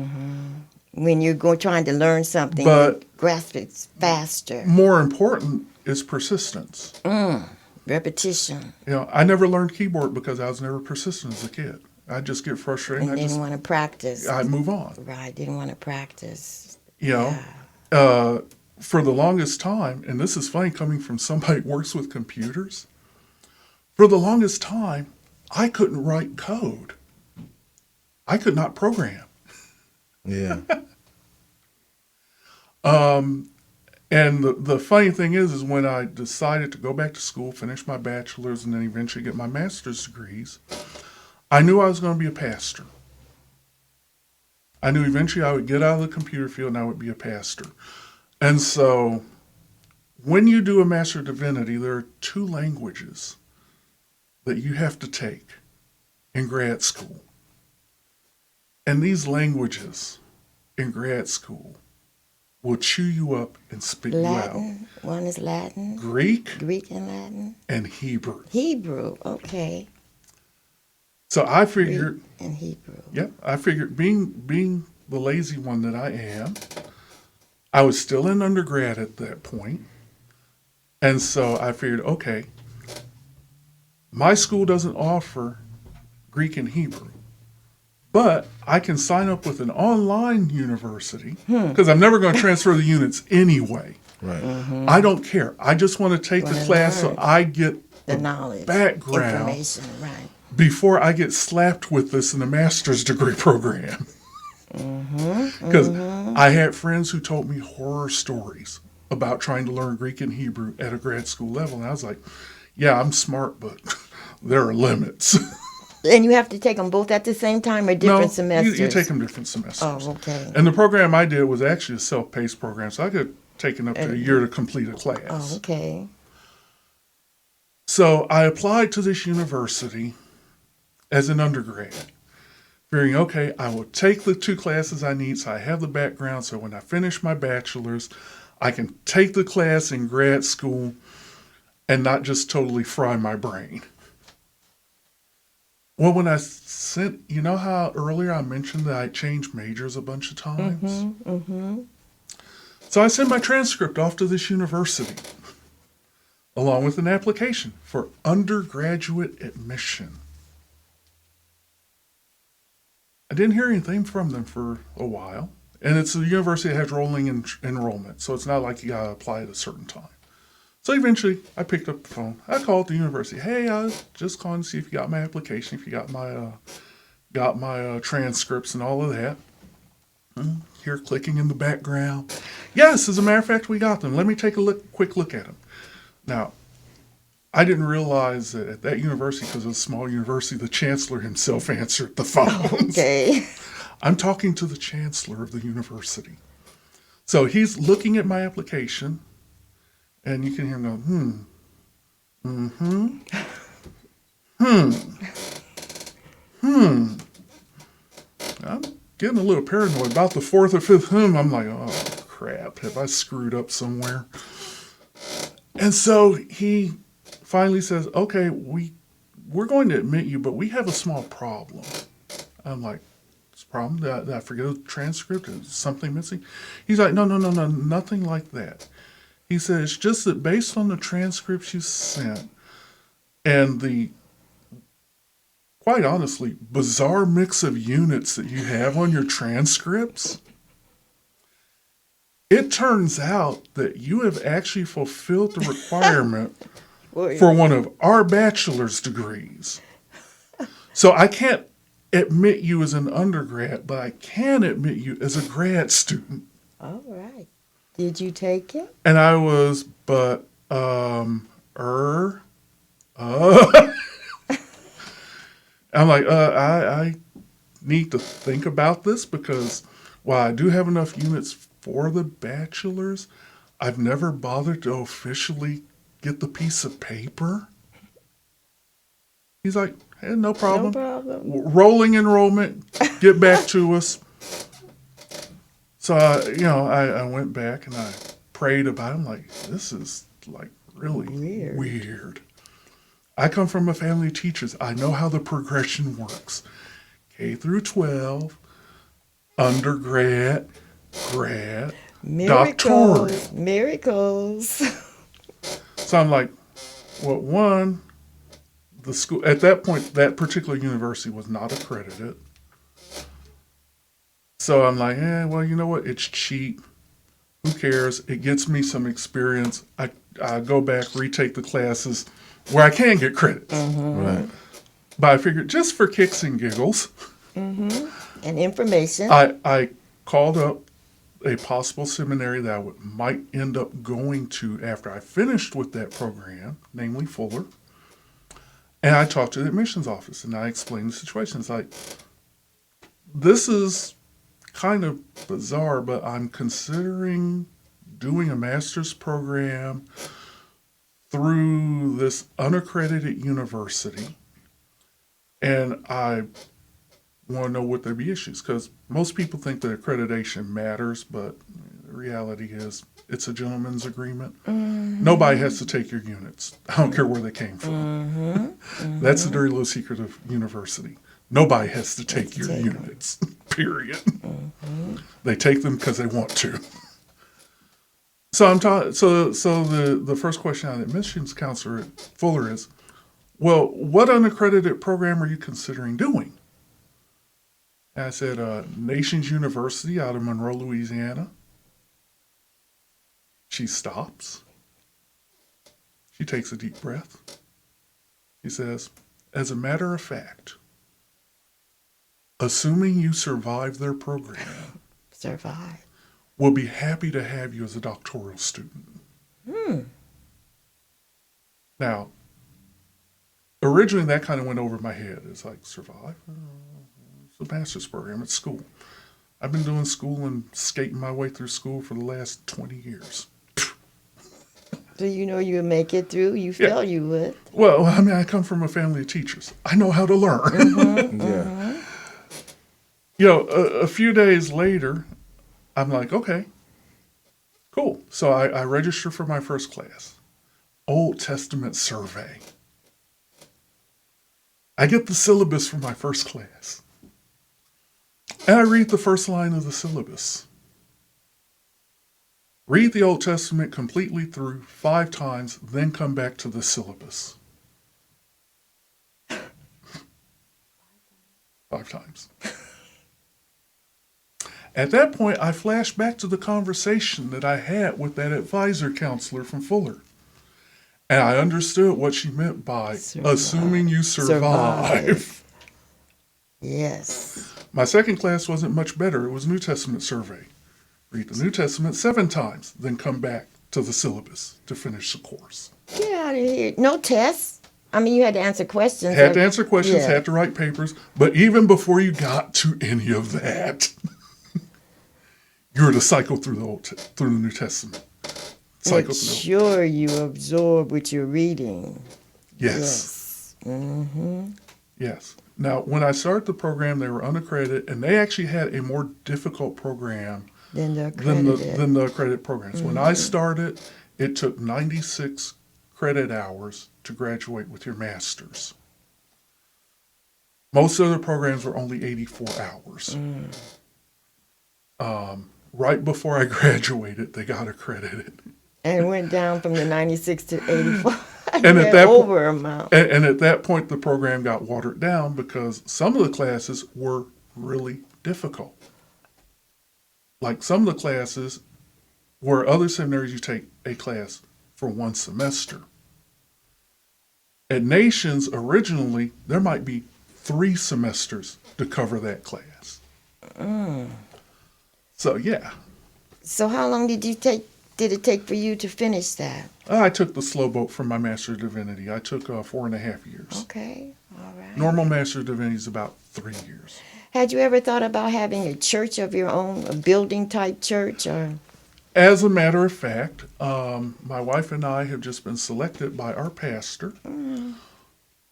When you're trying to learn something, But- you grasp it faster. More important is persistence. Repetition. I never learned keyboard because I was never persistent as a kid. I just get frustrated And and didn't want to practice. I move on. Right, didn't want to practice. For the longest time, and this is funny coming from somebody who works with computers, for the longest time, I couldn't write code. I could not program. Yeah. And the funny thing is when I decided to go back to school, finish my bachelor's, and then eventually get my master's degrees, I knew I was going to be a pastor. I knew eventually I would get out of the computer field and I would be a pastor. And so when you do a Master of Divinity, there are 2 languages that you have to take in grad school. And these languages in grad school will chew you up and spit you out. Latin. One is Latin. Greek Greek and Latin. and Hebrew. Hebrew. Okay. So I figured, Greek and Hebrew. I figured being the lazy one that I am, I was still in undergrad at that point. And so I figured, okay, my school doesn't offer Greek and Hebrew, but I can sign up with an online university because I'm never going to transfer the units anyway. Right. I don't care. I just want to take the Wanna class learn so I get The knowledge. background Information, right. before I get slapped with this in a master's degree program. Because I had friends who told me horror stories about trying to learn Greek and Hebrew at a grad school level. And I was like, yeah, I'm smart, but there are limits. And you have to take them both at the same time or different semesters? You take them different semesters. Oh, okay. And the program I did was actually a self-paced program, so I could take up to a year to complete a class. Oh, okay. So I applied to this university as an undergrad, figuring, okay, I will take the 2 classes I need so I have the background so when I finish my bachelor's, I can take the class in grad school and not just totally fry my brain. Well, when I sent, you know how earlier I mentioned that I changed majors a bunch of times? So I sent my transcript off to this university. along with an application for undergraduate admission. I didn't hear anything from them for a while. And it's a university that has rolling enrollment, so it's not like you got to apply at a certain time. So eventually, I picked up the phone. I called the university. Hey, I was just calling to see if you got my application, if you got my transcripts and all of that. Hear clicking in the background. Yes, as a matter of fact, we got them. Let me take a quick look at them. Now, I didn't realize that at that university, because it's a small university, the chancellor himself answered the phones. Okay. I'm talking to the chancellor of the university. So he's looking at my application, and you can hear him go, I'm getting a little paranoid. About the fourth or fifth I'm like, oh, crap, have I screwed up somewhere? And so he finally says, okay, we're going to admit you, but we have a small problem. I'm like, what's the problem? Did I forget a transcript? Is something missing? He's like, no, nothing like that. He said, it's just that based on the transcripts you sent and the, quite honestly, bizarre mix of units that you have on your transcripts, it turns out that you have actually fulfilled the requirement for one of our bachelor's degrees. So I can't admit you as an undergrad, but I can admit you as a grad student. All right. Did you take it? And I was, I'm like, I need to think about this because while I do have enough units for the bachelor's, I've never bothered to officially get the piece of paper. He's like, hey, no problem. No problem. Rolling enrollment, get back to us. So, I went back and I prayed about it. I'm like, this is like really weird. I come from a family of teachers. I know how the progression works. K through 12, undergrad, grad, doctoral. Miracles. So I'm like, well, one, the school, at that point, that particular university was not accredited. So I'm like, well, you know what? It's cheap. Who cares? It gets me some experience. I go back, retake the classes where I can get credits. Mm-hmm. Right. But I figured just for kicks and giggles. Mm-hmm. And information. I called up a possible seminary that I might end up going to after I finished with that program, namely Fuller. And I talked to the admissions office and I explained the situation. It's like, this is kind of bizarre, but I'm considering doing a master's program through this unaccredited university. And I want to know what their be issues, because most people think that accreditation matters, but the reality is it's a gentleman's agreement. Mm-hmm. Nobody has to take your units. I don't care where they came from. Mm-hmm. Mm-hmm. That's the dirty little secret of university. Nobody has to take your units, period. Mm-hmm. They take them because they want to. So I'm So the first question on the admissions counselor at Fuller is, well, what unaccredited program are you considering doing? And I said, Nations University out of Monroe, Louisiana. She stops. She takes a deep breath. She says, as a matter of fact, assuming you survive their program, we'll be happy to have you as a doctoral student. Now, originally that kind of went over my head. It's like, survive? It's a master's program at school. I've been doing school and skating my way through school for the last 20 years. So you know you would make it through? You felt you would. Well, I mean, I come from a family of teachers. I know how to learn. Mm-hmm, yeah. A few days later, I'm like, okay, cool. So I register for my first class, Old Testament survey. I get the syllabus for my first class. And I read the first line of the syllabus. Read the Old Testament completely through 5 times, then come back to the syllabus. 5 times. At that point, I flashed back to the conversation that I had with that advisor counselor from Fuller. And I understood what she meant by assuming you survive. Yes. My second class wasn't much better. It was New Testament survey. Read the New Testament 7 times, then come back to the syllabus to finish the course. Get out of here. No tests. I mean, you had to answer questions. Had to answer questions, Yeah. had to write papers. But even before you got to any of that, you were to cycle through the New Testament. Cycle Make through. sure you absorb what you're reading. Yes. Mm-hmm. Yes. Now, when I started the program, they were unaccredited, and they actually had a more difficult program Then the than accredited. the accredited programs. When I started, it took 96 credit hours to graduate with your master's. Most other programs were only 84 hours. Right before I graduated, they got accredited. And went down from the 96 to 84. And at that over amount. And at that point, the program got watered down because some of the classes were really difficult. Like some of the classes where other seminaries you take a class for 1 semester. At Nations, originally, there might be 3 semesters to cover that class. So, yeah. So how long did it take for you to finish that? I took the slow boat from my Master of Divinity. I took 4.5 years. Okay, all right. Normal Master of Divinity is about 3 years. Had you ever thought about having a church of your own, a building type church, or? As a matter of fact, my wife and I have just been selected by our pastor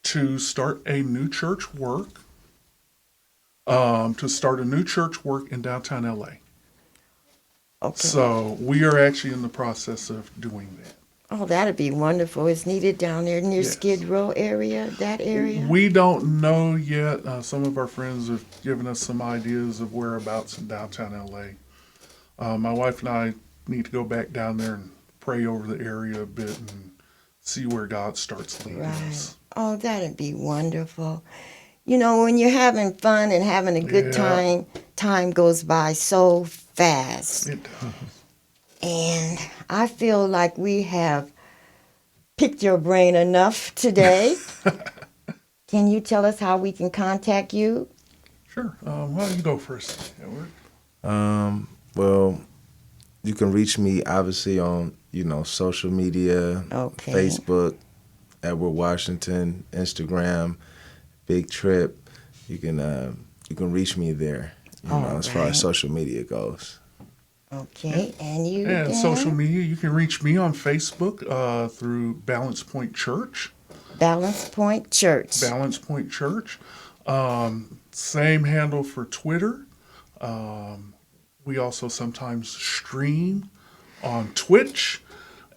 to start a new church work, in downtown LA. Okay. So we are actually in the process of doing that. Oh, that'd be wonderful. It's needed down there near Yes. Skid Row area, that area? We don't know yet. Some of our friends have given us some ideas of whereabouts in downtown LA. My wife and I need to go back down there and pray over the area a bit and see where God starts leading Right. us. Oh, that'd be wonderful. You know, when you're having fun and having a good Yeah. time goes by so fast. It does. And I feel like we have picked your brain enough today. Can you tell us how we can contact you? Sure. Why don't you go first, Edward? Well, you can reach me obviously on, social media, Okay. Facebook, Edward Washington, Instagram, Big Trip. You can reach me there, as far Alright. as social media goes. Okay, and you And Dan? social media, you can reach me on Facebook through Balance Point Church. Balance Point Church. Balance Point Church. Same handle for Twitter. We also sometimes stream on Twitch,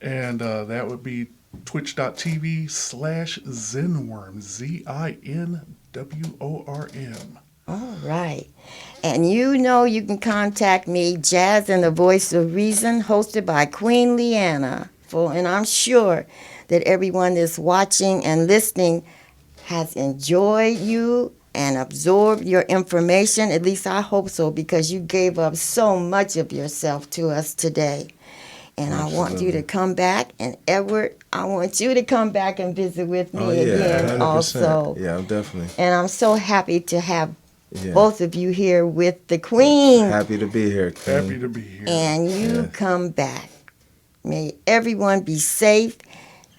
and that would be twitch.tv/Zinworm, ZINWORM. All right. And you can contact me, Jazz and the Voice of Reason, hosted by Queen Leanna. And I'm sure that everyone that's watching and listening has enjoyed you and absorbed your information. At least I hope so, because you gave up so much of yourself to us today. And I want you to come back. And Edward, I want you to come back and visit with me again 100%. also. Yeah, definitely. And I'm so happy to have Yeah. both of you here with the Queen. Happy to be here, Queen. Happy to be here. And you Yeah. come back. May everyone be safe.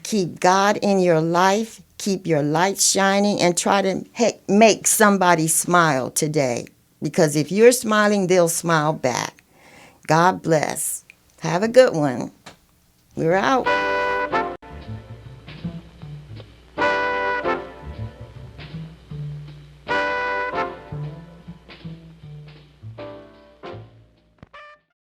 Keep God in your life. Keep your light shining and try to make somebody smile today. Because if you're smiling, they'll smile back. God bless. Have a good one. We're out.